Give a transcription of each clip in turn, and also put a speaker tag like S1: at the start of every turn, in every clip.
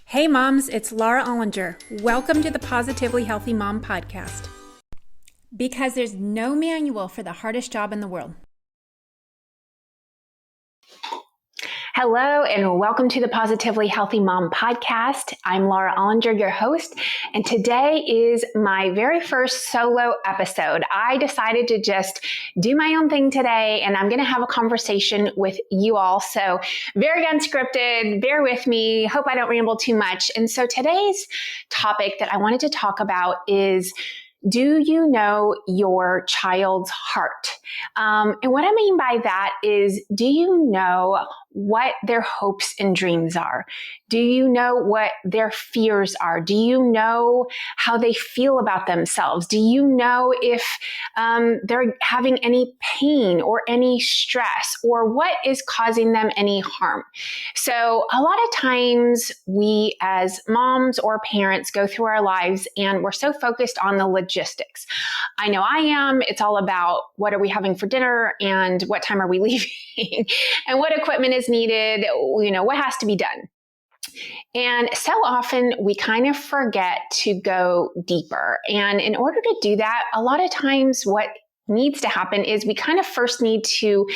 S1: Hey moms, it's Laura Ollinger. Welcome to the Positively Healthy Mom podcast. Because there's no manual for the hardest job in the world.
S2: Hello, and welcome to the Positively Healthy Mom podcast. I'm Laura Ollinger, your host, and today is my very first solo episode. I decided to just do my own thing today, and I'm going to have a conversation with you all. So very unscripted, bear with me. Hope I don't ramble too much. And so today's topic that I wanted to talk about is, do you know your child's heart? And what I mean by that is, do you know what their hopes and dreams are? Do you know what their fears are? Do you know how they feel about themselves? Do you know if they're having any pain or any stress, or what is causing them any harm? So a lot of times we as moms or parents go through our lives and we're so focused on the logistics. I know I am. It's all about what are we having for dinner and what time are we leaving and what equipment is needed, what has to be done. And so often we kind of forget to go deeper. And in order to do that, a lot of times what needs to happen is we kind of first need to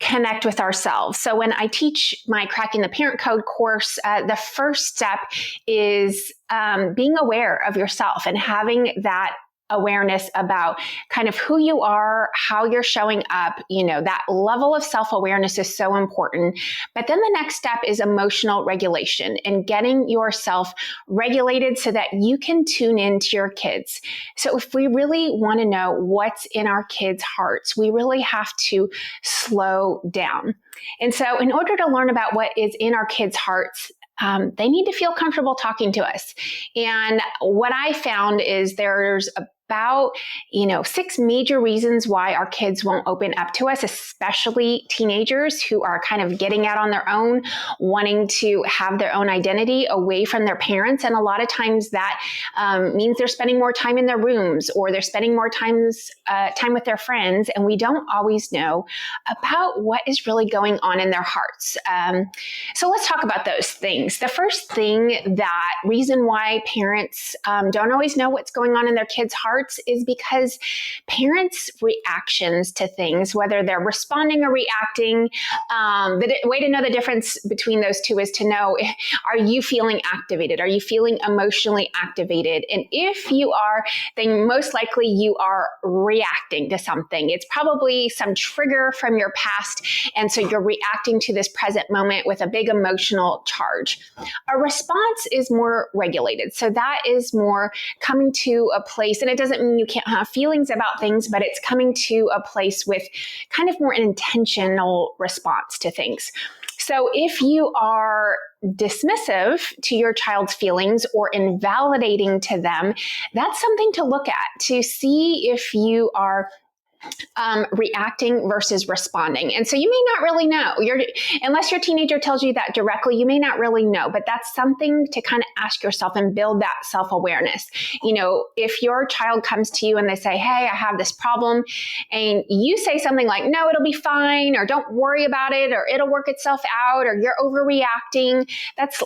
S2: connect with ourselves. So when I teach my Cracking the Parent Code course, the first step is being aware of yourself and having that awareness about kind of who you are, how you're showing up. That level of self-awareness is so important. But then the next step is emotional regulation and getting yourself regulated so that you can tune into your kids. So if we really want to know what's in our kids' hearts, we really have to slow down. And so in order to learn about what is in our kids' hearts, they need to feel comfortable talking to us. And what I found is there's about 6 major reasons why our kids won't open up to us, especially teenagers who are kind of getting out on their own, wanting to have their own identity away from their parents. And a lot of times that means they're spending more time in their rooms, or they're spending more time with their friends, and we don't always know about what is really going on in their hearts. So let's talk about those things. The first reason why parents don't always know what's going on in their kids' hearts is because parents' reactions to things, whether they're responding or reacting, the way to know the difference between those two is to know, are you feeling activated? Are you feeling emotionally activated? And if you are, then most likely you are reacting to something. It's probably some trigger from your past, and so you're reacting to this present moment with a big emotional charge. A response is more regulated. So that is more coming to a place, and it doesn't mean you can't have feelings about things, but it's coming to a place with kind of more an intentional response to things. So if you are dismissive to your child's feelings or invalidating to them, that's something to look at to see if you are reacting versus responding. And so you may not really know. Unless your teenager tells you that directly, you may not really know, but that's something to kind of ask yourself and build that self-awareness. If your child comes to you and they say, hey, I have this problem, and you say something like, no, it'll be fine, or don't worry about it, or it'll work itself out, or you're overreacting, that's,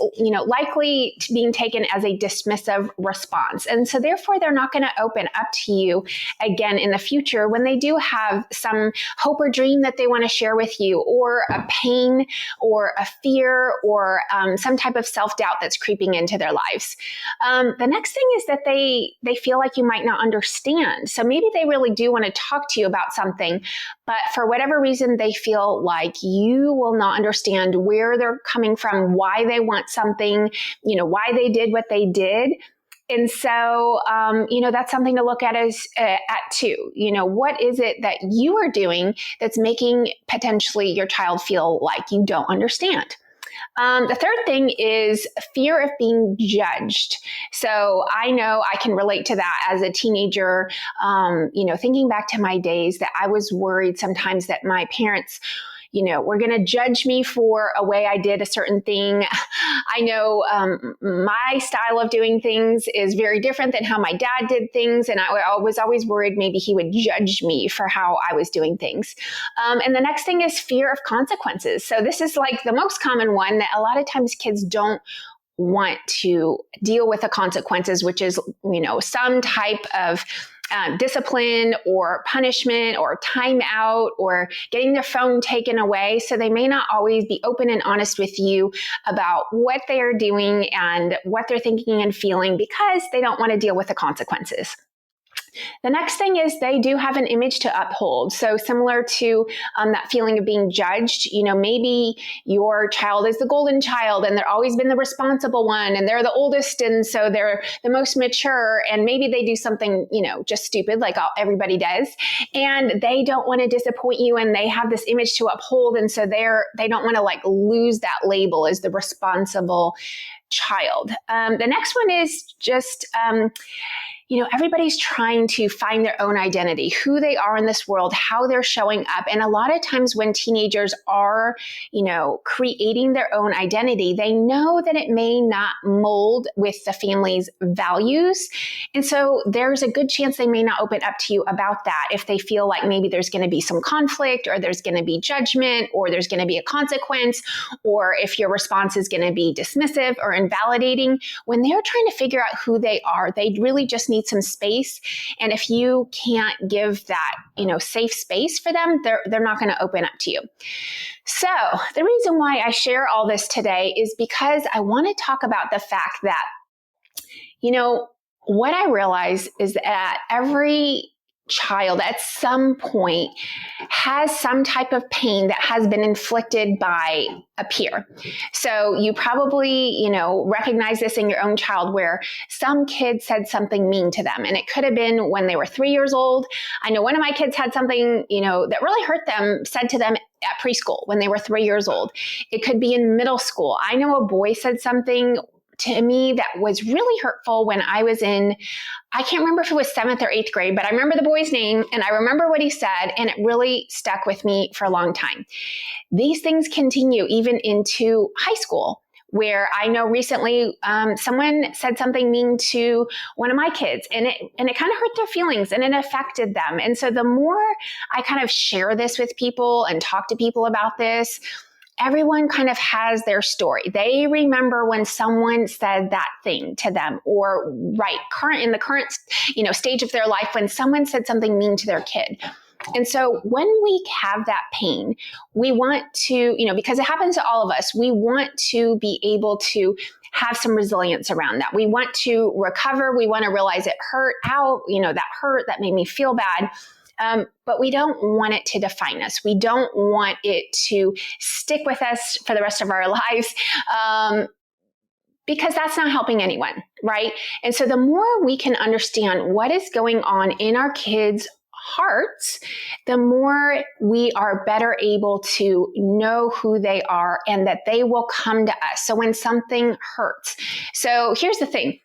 S2: likely being taken as a dismissive response. And so therefore, they're not going to open up to you again in the future when they do have some hope or dream that they want to share with you, or a pain or a fear or some type of self-doubt that's creeping into their lives. The next thing is that they feel like you might not understand. So maybe they really do want to talk to you about something, but for whatever reason, they feel like you will not understand where they're coming from, why they want something, why they did what they did. And so, that's something to look at too. What is it that you are doing that's making potentially your child feel like you don't understand? The third thing is fear of being judged. So I know I can relate to that as a teenager, thinking back to my days, that I was worried sometimes that my parents were going to judge me for a way I did a certain thing. I know my style of doing things is very different than how my dad did things. And I was always worried maybe he would judge me for how I was doing things. And the next thing is fear of consequences. So this is like the most common one that a lot of times kids don't want to deal with the consequences, which is, some type of discipline or punishment or timeout or getting their phone taken away. So they may not always be open and honest with you about what they are doing and what they're thinking and feeling because they don't want to deal with the consequences. The next thing is they do have an image to uphold. So similar to that feeling of being judged, maybe your child is the golden child and they're always been the responsible one and they're the oldest and so they're the most mature, and maybe they do something, just stupid like everybody does, and they don't want to disappoint you and they have this image to uphold, and so they don't want to lose that label as the responsible child. The next one is just everybody's trying to find their own identity, who they are in this world, how they're showing up. And a lot of times when teenagers are, creating their own identity, they know that it may not mold with the family's values. And so there's a good chance they may not open up to you about that if they feel like maybe there's going to be some conflict or there's going to be judgment or there's going to be a consequence, or if your response is going to be dismissive or invalidating. When they're trying to figure out who they are, they really just need some space. And if you can't give that, safe space for them, they're not going to open up to you. So the reason why I share all this today is because I want to talk about the fact that, what I realize is that every child at some point has some type of pain that has been inflicted by a peer. So you probably, recognize this in your own child where some kid said something mean to them. And it could have been when they were 3 years old. I know one of my kids had something, that really hurt them, said to them at preschool when they were 3 years old. It could be in middle school. I know a boy said something to me that was really hurtful when I was in, I can't remember if it was 7th or 8th grade, but I remember the boy's name and I remember what he said, and it really stuck with me for a long time. These things continue even into high school, where I know recently someone said something mean to one of my kids, and it kind of hurt their feelings and it affected them. And so the more I kind of share this with people and talk to people about this, everyone kind of has their story. They remember when someone said that thing to them, or in the current, stage of their life when someone said something mean to their kid. And so when we have that pain, we want to, because it happens to all of us, we want to be able to have some resilience around that. We want to recover. We want to realize it hurt out, that hurt, that made me feel bad. But we don't want it to define us. We don't want it to stick with us for the rest of our lives, because that's not helping anyone, right? And so the more we can understand what is going on in our kids' hearts, the more we are better able to know who they are and that they will come to us. So when something hurts. So here's the thing.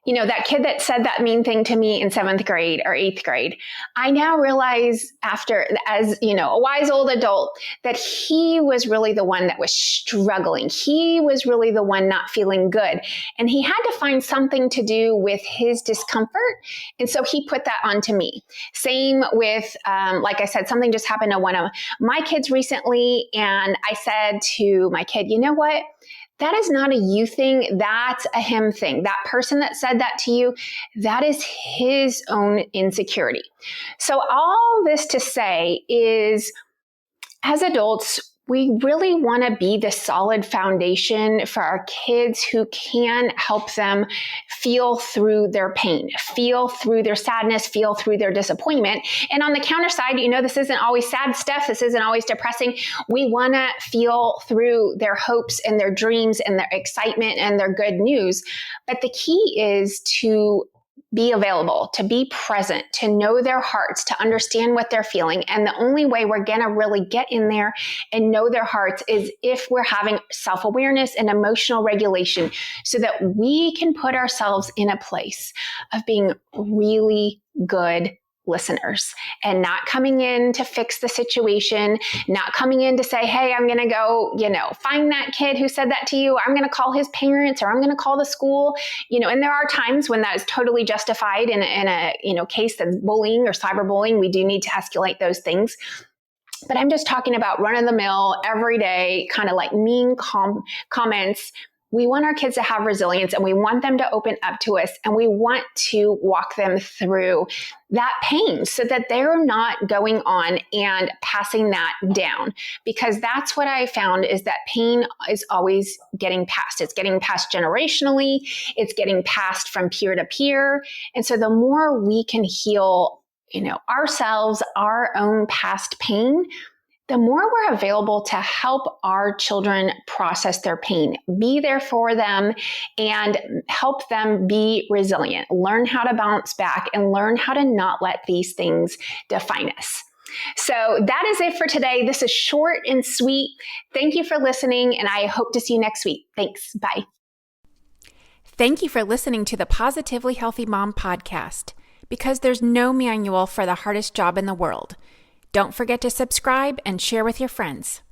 S2: That kid that said that mean thing to me in 7th grade or 8th grade, I now realize as a wise old adult, that he was really the one that was struggling. He was really the one not feeling good. And he had to find something to do with his discomfort. And so he put that onto me. Same with, like I said, something just happened to one of my kids recently. And I said to my kid, you know what? That is not a you thing. That's a him thing. That person that said that to you, that is his own insecurity. So all this to say is, as adults, we really want to be the solid foundation for our kids who can help them feel through their pain, feel through their sadness, feel through their disappointment. And on the counter side, this isn't always sad stuff. This isn't always depressing. We want to feel through their hopes and their dreams and their excitement and their good news. But the key is to be available, to be present, to know their hearts, to understand what they're feeling. And the only way we're going to really get in there and know their hearts is if we're having self-awareness and emotional regulation, so that we can put ourselves in a place of being really good listeners and not coming in to fix the situation, not coming in to say, hey, I'm going to go, find that kid who said that to you. I'm going to call his parents, or I'm going to call the school, and there are times when that is totally justified in a case that's bullying or cyberbullying. We do need to escalate those things. But I'm just talking about run-of-the-mill, everyday, kind of like mean comments. we want our kids to have resilience, and we want them to open up to us, and we want to walk them through that pain so that they're not going on and passing that down. Because that's what I found, is that pain is always getting passed. It's getting passed generationally. It's getting passed from peer to peer. And so the more we can heal, ourselves, our own past pain, the more we're available to help our children process their pain, be there for them, and help them be resilient, learn how to bounce back, and learn how to not let these things define us. So that is it for today. This is short and sweet. Thank you for listening, and I hope to see you next week. Thanks. Bye.
S1: Thank you for listening to the Positively Healthy Mom podcast, because there's no manual for the hardest job in the world. Don't forget to subscribe and share with your friends.